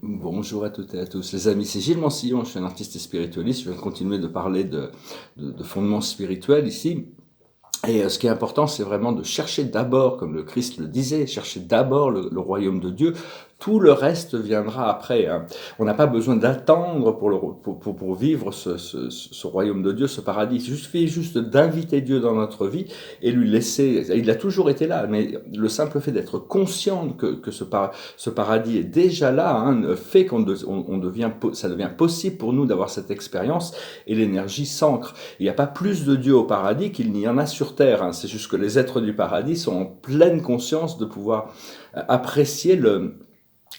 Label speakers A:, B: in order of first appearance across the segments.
A: Bonjour à toutes et à tous. Les amis, c'est Gilles Mansillon, je suis un artiste et spiritualiste. Je vais continuer de parler de fondements spirituels ici. Et ce qui est important, c'est vraiment de chercher d'abord, comme le Christ le disait, chercher d'abord le royaume de Dieu. Tout le reste viendra après. Hein. On n'a pas besoin d'attendre pour vivre ce royaume de Dieu, ce paradis. Il suffit juste d'inviter Dieu dans notre vie et lui laisser. Il a toujours été là, mais le simple fait d'être conscient que ce paradis est déjà là hein, fait ça devient possible pour nous d'avoir cette expérience et l'énergie s'ancre. Il n'y a pas plus de Dieu au paradis qu'il n'y en a sur terre. Hein. C'est juste que les êtres du paradis sont en pleine conscience de pouvoir apprécier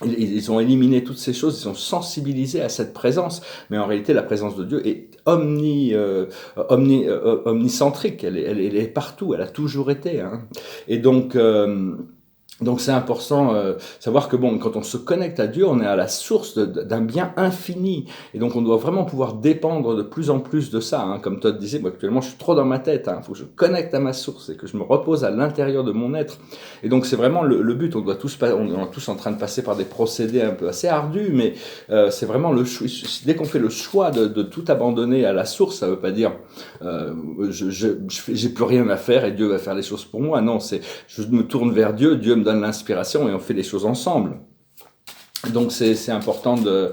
A: Ils ont éliminé toutes ces choses, ils sont sensibilisés à cette présence, mais en réalité la présence de Dieu est omnicentrique, elle est partout, elle a toujours été. Hein. Et donc c'est important savoir que bon, quand on se connecte à Dieu, on est à la source d'un bien infini, et donc on doit vraiment pouvoir dépendre de plus en plus de ça. Hein. Comme Todd disait, moi actuellement je suis trop dans ma tête, il faut que je connecte à ma source et que je me repose à l'intérieur de mon être. Et donc c'est vraiment le but. On est tous en train de passer par des procédés un peu assez ardus, mais c'est vraiment le choix. Dès qu'on fait le choix de tout abandonner à la source, ça veut pas dire j'ai plus rien à faire et Dieu va faire les choses pour moi. Non, c'est je me tourne vers Dieu, Dieu me donne l'inspiration et on fait les choses ensemble. Donc c'est important de...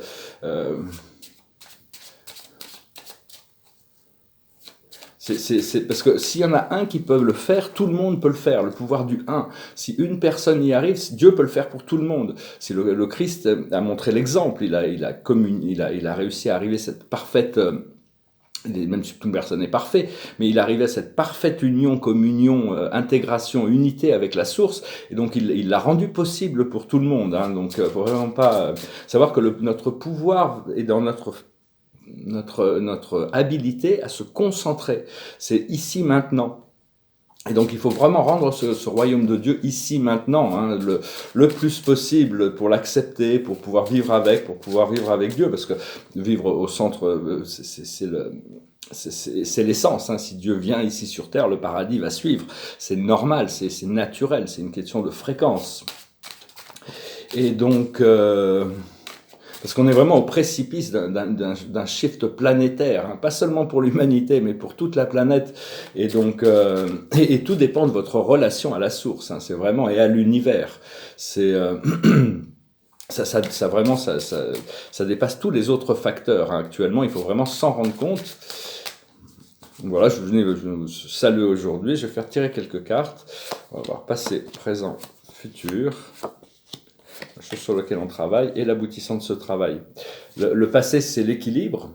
A: c'est parce que s'il y en a un qui peut le faire, tout le monde peut le faire, le pouvoir du un. Si une personne y arrive, Dieu peut le faire pour tout le monde. Si le Christ a montré l'exemple, il a réussi à arriver à cette parfaite... même si toute personne n'est parfait, mais il arrivait à cette parfaite union, communion, intégration, unité avec la source, et donc il l'a rendu possible pour tout le monde. Hein. Donc, faut vraiment pas savoir que notre pouvoir est dans notre habilité à se concentrer. C'est ici maintenant. Et donc il faut vraiment rendre ce royaume de Dieu ici maintenant, hein, le plus possible pour l'accepter, pour pouvoir vivre avec Dieu, parce que vivre au centre, c'est l'essence. Hein. Si Dieu vient ici sur terre, le paradis va suivre. C'est normal, c'est naturel, c'est une question de fréquence. Et donc... parce qu'on est vraiment au précipice d'un shift planétaire, hein, pas seulement pour l'humanité, mais pour toute la planète. Et donc, et tout dépend de votre relation à la source. Hein, c'est vraiment et à l'univers. C'est ça dépasse tous les autres facteurs. Hein. Actuellement, il faut vraiment s'en rendre compte. Voilà, je vous salue aujourd'hui. Je vais faire tirer quelques cartes. On va voir passé, présent, futur. La chose sur laquelle on travaille, et l'aboutissant de ce travail. Le passé, c'est l'équilibre.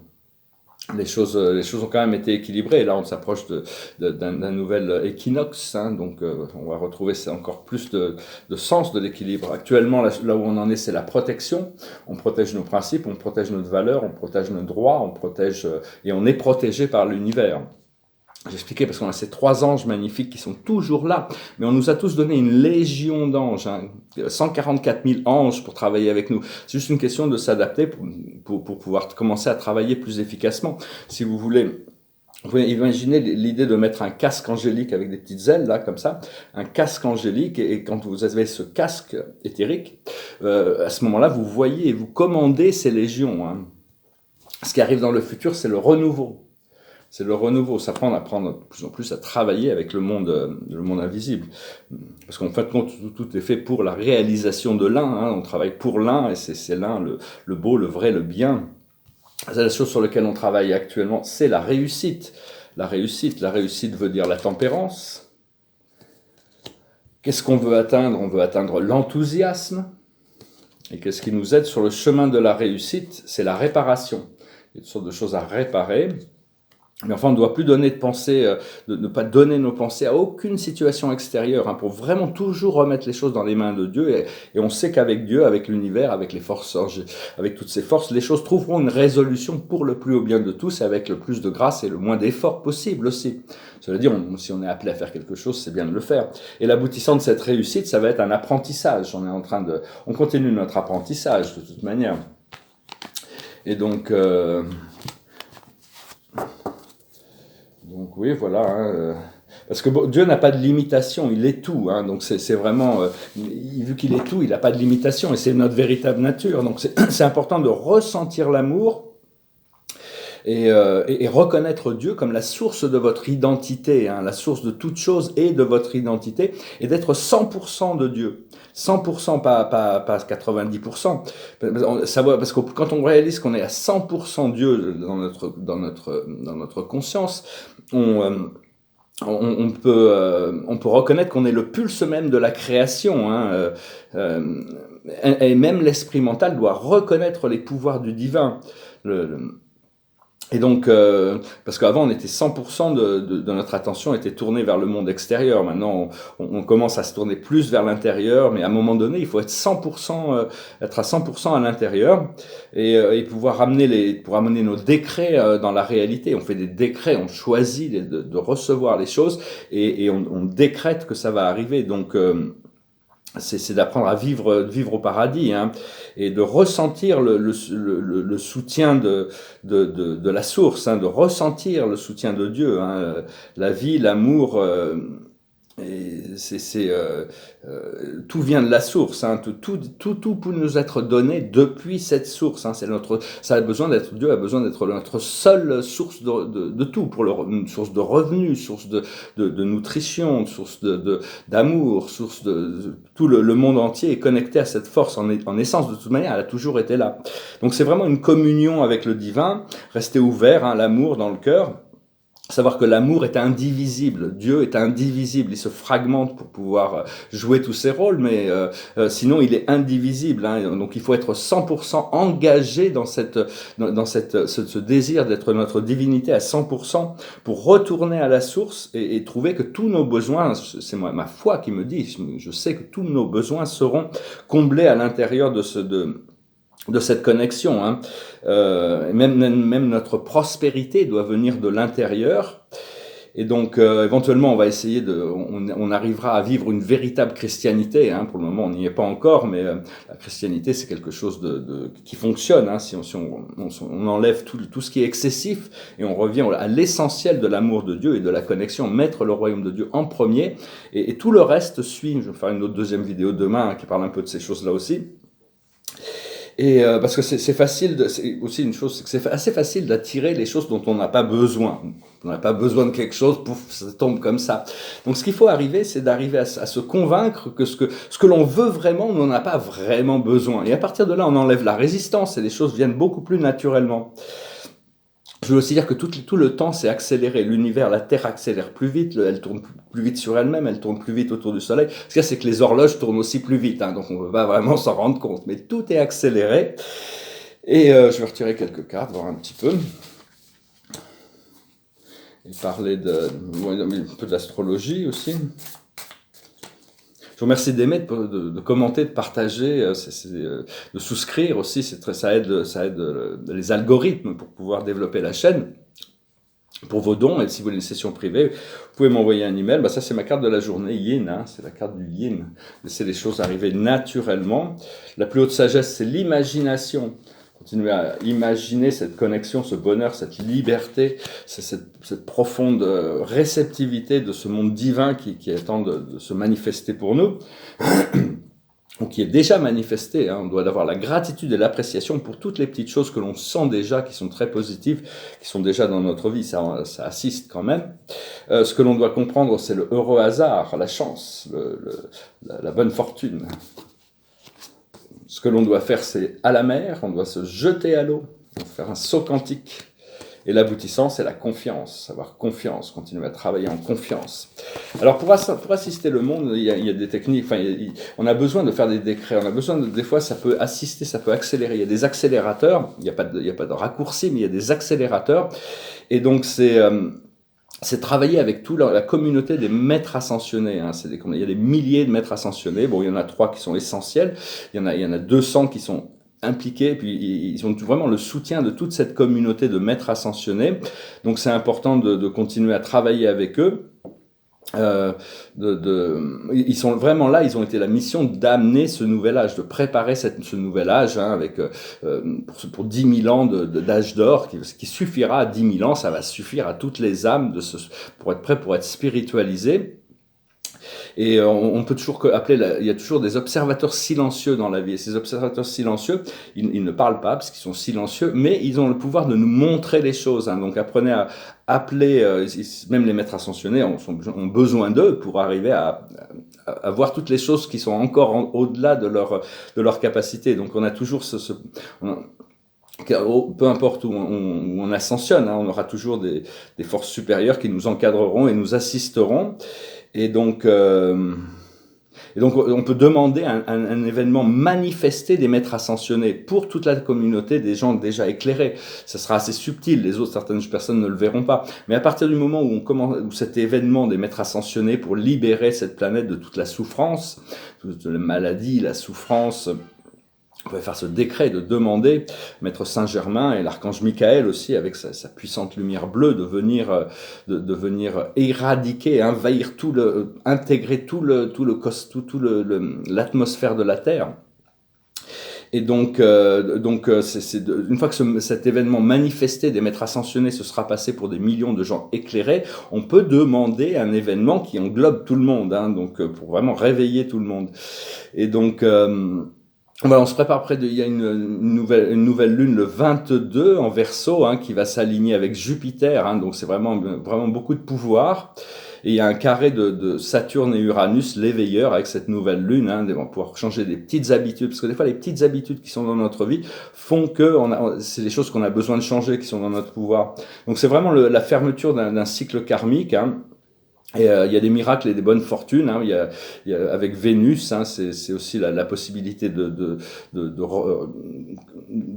A: Les choses ont quand même été équilibrées, et là on s'approche d'un nouvel équinoxe, hein, donc on va retrouver encore plus de sens de l'équilibre. Actuellement, là où on en est, c'est la protection. On protège nos principes, on protège notre valeur, on protège nos droits, et on est protégé par l'univers. J'expliquais parce qu'on a ces 3 anges magnifiques qui sont toujours là, mais on nous a tous donné une légion d'anges, hein, 144 000 anges pour travailler avec nous. C'est juste une question de s'adapter pour pouvoir commencer à travailler plus efficacement. Si vous voulez imaginer l'idée de mettre un casque angélique avec des petites ailes, là, comme ça, un casque angélique, et quand vous avez ce casque éthérique, à ce moment-là, vous voyez et vous commandez ces légions. Hein. Ce qui arrive dans le futur, c'est le renouveau. C'est le renouveau, s'apprendre de plus en plus à travailler avec le monde invisible. Parce qu'en fait, tout est fait pour la réalisation de l'un. Hein. On travaille pour l'un, et c'est l'un, le beau, le vrai, le bien. C'est la chose sur laquelle on travaille actuellement, c'est la réussite. La réussite veut dire la tempérance. Qu'est-ce qu'on veut atteindre? On veut atteindre l'enthousiasme. Et qu'est-ce qui nous aide sur le chemin de la réussite? C'est la réparation. Il y a toutes sortes de choses à réparer. Mais enfin, on ne doit plus donner de pensée, de ne pas donner nos pensées à aucune situation extérieure, hein, pour vraiment toujours remettre les choses dans les mains de Dieu. Et on sait qu'avec Dieu, avec l'univers, avec les forces, avec toutes ces forces, les choses trouveront une résolution pour le plus haut bien de tous, avec le plus de grâce et le moins d'efforts possible aussi. Cela dit, si on est appelé à faire quelque chose, c'est bien de le faire. Et l'aboutissant de cette réussite, ça va être un apprentissage. On continue notre apprentissage de toute manière. Et donc... Donc oui, voilà. Hein, Parce que bon, Dieu n'a pas de limitation, il est tout, hein, donc c'est vraiment, vu qu'il est tout, il n'a pas de limitation, et c'est notre véritable nature. Donc c'est important de ressentir l'amour, et reconnaître Dieu comme la source de votre identité, hein, la source de toute chose et de votre identité, et d'être 100% de Dieu. 100%, pas 90%. Parce que quand on réalise qu'on est à 100% Dieu dans notre conscience, on peut reconnaître qu'on est le pulse même de la création, hein, et même l'esprit mental doit reconnaître les pouvoirs du divin. Et donc, parce qu'avant, on était 100% de notre attention était tournée vers le monde extérieur. Maintenant, on commence à se tourner plus vers l'intérieur, mais à un moment donné, il faut être 100%, être à 100% à l'intérieur et pouvoir pour amener nos décrets dans la réalité. On fait des décrets, on choisit de recevoir les choses et on décrète que ça va arriver. Donc, c'est d'apprendre à vivre au paradis, hein, et de ressentir le soutien de la source, hein, de ressentir le soutien de Dieu, hein, la vie, l'amour, et tout vient de la source, hein, tout peut nous être donné depuis cette source, hein, Dieu a besoin d'être notre seule source de tout, une source de revenus, source de nutrition, source d'amour, source tout le monde entier est connecté à cette force en essence. De toute manière, elle a toujours été là. Donc c'est vraiment une communion avec le divin, rester ouvert, hein, l'amour dans le cœur. Savoir que l'amour est indivisible, Dieu est indivisible, il se fragmente pour pouvoir jouer tous ses rôles, mais sinon il est indivisible, hein, donc il faut être 100% engagé dans ce désir d'être notre divinité à 100% pour retourner à la source et trouver que tous nos besoins, c'est ma foi qui me dit, je sais que tous nos besoins seront comblés à l'intérieur de cette connexion, hein. Même notre prospérité doit venir de l'intérieur. Et donc, éventuellement, on va essayer on arrivera à vivre une véritable chrétianité, hein. Pour le moment, on n'y est pas encore, mais la chrétianité, c'est quelque chose qui fonctionne, hein. Si on enlève tout ce qui est excessif et on revient à l'essentiel de l'amour de Dieu et de la connexion, mettre le royaume de Dieu en premier, et tout le reste suit. Je vais faire une autre deuxième vidéo demain, hein, qui parle un peu de ces choses-là aussi. Et parce que c'est facile, c'est aussi une chose, c'est que c'est assez facile d'attirer les choses dont on n'a pas besoin. On n'a pas besoin de quelque chose, pouf, ça tombe comme ça. Donc ce qu'il faut arriver, c'est d'arriver à se convaincre que ce que l'on veut vraiment, on n'en a pas vraiment besoin. Et à partir de là, on enlève la résistance et les choses viennent beaucoup plus naturellement. Je veux aussi dire que tout le temps s'est accéléré. L'univers, la Terre accélère plus vite, elle tourne plus vite sur elle-même, elle tourne plus vite autour du Soleil. Ce qu'il y a, c'est que les horloges tournent aussi plus vite, hein, donc on ne peut pas vraiment s'en rendre compte. Mais tout est accéléré. Et je vais retirer quelques cartes, voir un petit peu. Et parler un peu d'astrologie aussi. Je vous remercie d'aimer, de commenter, de partager, de souscrire aussi. Ça aide les algorithmes pour pouvoir développer la chaîne. Pour vos dons, et si vous voulez une session privée, vous pouvez m'envoyer un email. Ça, c'est ma carte de la journée, Yin, hein, c'est la carte du Yin. Laissez les choses arriver naturellement. La plus haute sagesse, c'est l'imagination. Continuer à imaginer cette connexion, ce bonheur, cette liberté, cette profonde réceptivité de ce monde divin qui attend de se manifester pour nous, ou qui est déjà manifesté, hein. On doit avoir la gratitude et l'appréciation pour toutes les petites choses que l'on sent déjà, qui sont très positives, qui sont déjà dans notre vie, ça assiste quand même. Ce que l'on doit comprendre, c'est le heureux hasard, la chance, la bonne fortune. Ce que l'on doit faire, c'est à la mer, on doit se jeter à l'eau, faire un saut quantique. Et l'aboutissant, c'est la confiance, avoir confiance, continuer à travailler en confiance. Alors pour assister le monde, il y a des techniques, on a besoin de faire des décrets, on a besoin des fois ça peut assister, ça peut accélérer. Il y a des accélérateurs, il n'y a pas de raccourci, mais il y a des accélérateurs. Et donc c'est travailler avec toute la communauté des maîtres ascensionnés, hein. Il y a des milliers de maîtres ascensionnés. Bon, il y en a 3 qui sont essentiels. Il y en a 200 qui sont impliqués, puis ils ont vraiment le soutien de toute cette communauté de maîtres ascensionnés. Donc c'est important de continuer à travailler avec eux. ils sont vraiment là, ils ont été la mission d'amener ce nouvel âge, de préparer ce nouvel âge, hein, avec pour 10 000 ans d'âge d'or, qui suffira à 10 000 ans, ça va suffire à toutes les âmes pour être prêts, pour être spiritualisés. Et on peut toujours il y a toujours des observateurs silencieux dans la vie. Et ces observateurs silencieux, ils ne parlent pas parce qu'ils sont silencieux, mais ils ont le pouvoir de nous montrer les choses, hein. Donc apprenez à appeler, même les maîtres ascensionnés ont besoin d'eux pour arriver à voir toutes les choses qui sont encore au-delà de leur capacité. Donc on a toujours peu importe où on ascensionne, hein, on aura toujours des forces supérieures qui nous encadreront et nous assisteront. Et donc, on peut demander un événement manifesté des maîtres ascensionnés pour toute la communauté des gens déjà éclairés. Ça sera assez subtil, certaines personnes ne le verront pas. Mais à partir du moment où cet événement des maîtres ascensionnés pour libérer cette planète de toute la souffrance, toute la maladie, la souffrance, on pouvait faire ce décret de demander Maître Saint-Germain et l'archange Michael aussi, avec sa puissante lumière bleue, de venir éradiquer, envahir intégrer l'atmosphère de la Terre. Et donc, une fois que cet événement manifesté des maîtres ascensionnés se sera passé pour des millions de gens éclairés, on peut demander un événement qui englobe tout le monde, hein, donc pour vraiment réveiller tout le monde. Et donc, on se prépare il y a une nouvelle lune le 22 en Verseau, hein, qui va s'aligner avec Jupiter, hein, donc c'est vraiment beaucoup de pouvoir. Et il y a un carré de Saturne et Uranus, l'éveilleur, avec cette nouvelle lune, hein, on va pouvoir changer des petites habitudes, parce que des fois les petites habitudes qui sont dans notre vie font que c'est des choses qu'on a besoin de changer, qui sont dans notre pouvoir. Donc c'est vraiment la fermeture d'un cycle karmique, hein. Et il y a des miracles et des bonnes fortunes, hein. Il y a avec Vénus, hein, c'est aussi la possibilité de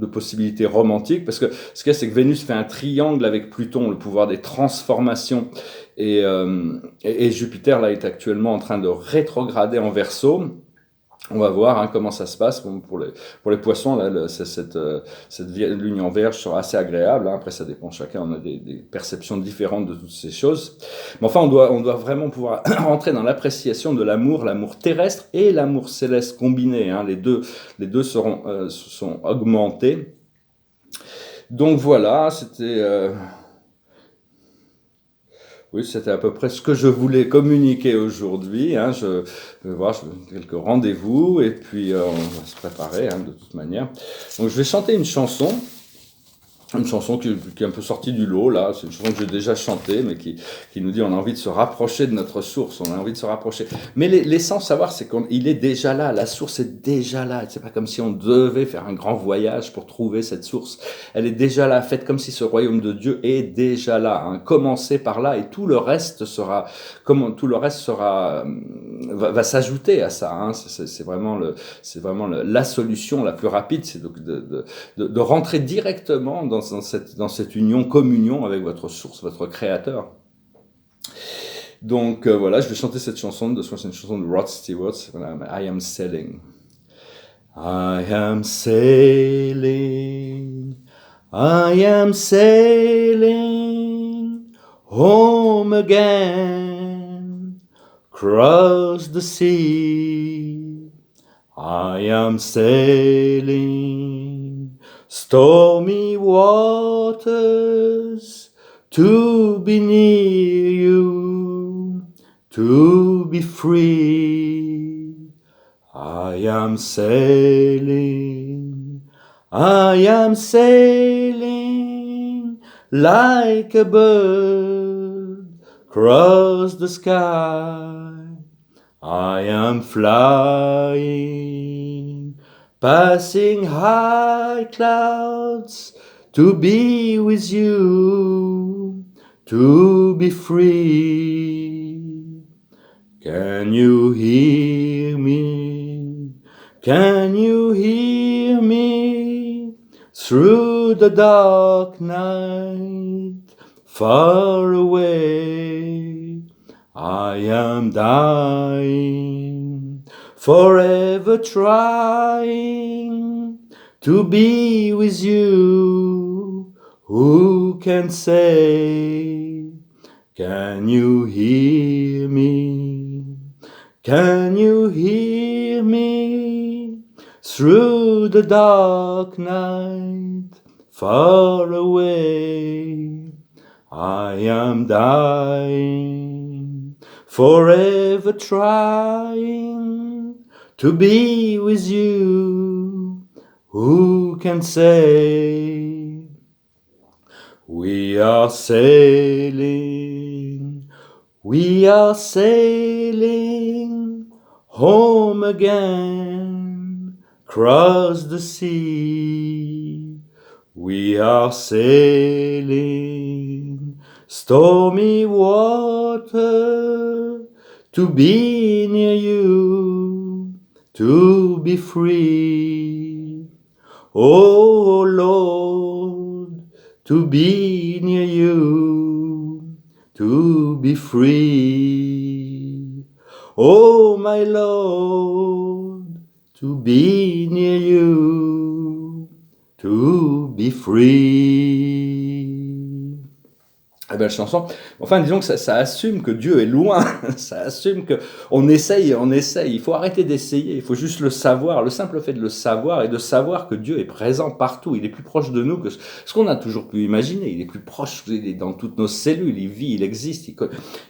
A: possibilités romantiques, parce que ce qu'il y a, c'est que Vénus fait un triangle avec Pluton, le pouvoir des transformations, et Jupiter là est actuellement en train de rétrograder en Verseau. On va voir, hein, comment ça se passe. Bon, pour les poissons, là, cette lune en Vierge sera assez agréable, hein. Après, ça dépend, chacun on a des perceptions différentes de toutes ces choses. Mais enfin, on doit vraiment pouvoir rentrer dans l'appréciation de l'amour terrestre et l'amour céleste combiné, hein. Les deux sont augmentés. Donc voilà, oui, c'était à peu près ce que je voulais communiquer aujourd'hui, hein. Je vais voir quelques rendez-vous et puis on va se préparer, hein, de toute manière. Donc je vais chanter une chanson qui est un peu sortie du lot, là. C'est une chanson que j'ai déjà chantée, mais qui nous dit on a envie de se rapprocher de notre source, on a envie de se rapprocher. Mais l'essence, savoir, c'est qu'il est déjà là, la source est déjà là. C'est pas comme si on devait faire un grand voyage pour trouver cette source. Elle est déjà là, faites comme si ce royaume de Dieu est déjà là, hein. Commencez par là et tout le reste va s'ajouter à ça, hein. C'est vraiment la solution la plus rapide, c'est de rentrer directement dans cette communion avec votre source, votre créateur. Donc voilà, je vais chanter cette chanson, c'est une chanson de Rod Stewart, I Am Sailing. I am sailing, I am sailing, home again, across the sea. I am sailing, stormy waters, to be near you, to be free. I am sailing, like a bird across the sky. I am flying, passing high clouds, to be with you, to be free. Can you hear me? Can you hear me? Through the dark night, far away, I am dying, forever trying to be with you. Who can say? Can you hear hear me? Can you hear me through the dark night, far away? I am dying, forever trying to be with you. Who can say? We are sailing home again, across the sea. We are sailing stormy water to be near you, to be free. Oh Lord, to be near you, to be free. Oh my Lord, to be near you, to be free. Ah, belle chanson. Enfin, disons que ça assume que Dieu est loin. Ça assume que on essaye. Il faut arrêter d'essayer. Il faut juste le savoir. Le simple fait de le savoir et de savoir que Dieu est présent partout. Il est plus proche de nous que ce qu'on a toujours pu imaginer. Il est plus proche. Il est dans toutes nos cellules. Il vit, il existe.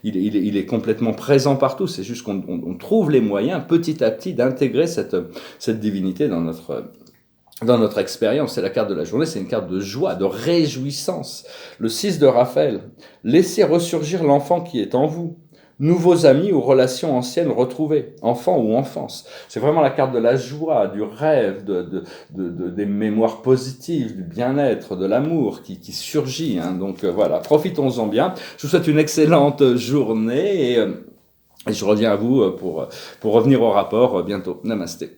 A: Il est complètement présent partout. C'est juste qu'on trouve les moyens petit à petit d'intégrer cette divinité dans notre expérience. C'est la carte de la journée, c'est une carte de joie, de réjouissance. Le 6 de Raphaël, laissez ressurgir l'enfant qui est en vous. Nouveaux amis ou relations anciennes retrouvées, enfant ou enfance. C'est vraiment la carte de la joie, du rêve, des mémoires positives, du bien-être, de l'amour qui surgit. Donc voilà, profitons-en bien. Je vous souhaite une excellente journée et je reviens à vous pour revenir au rapport bientôt. Namasté.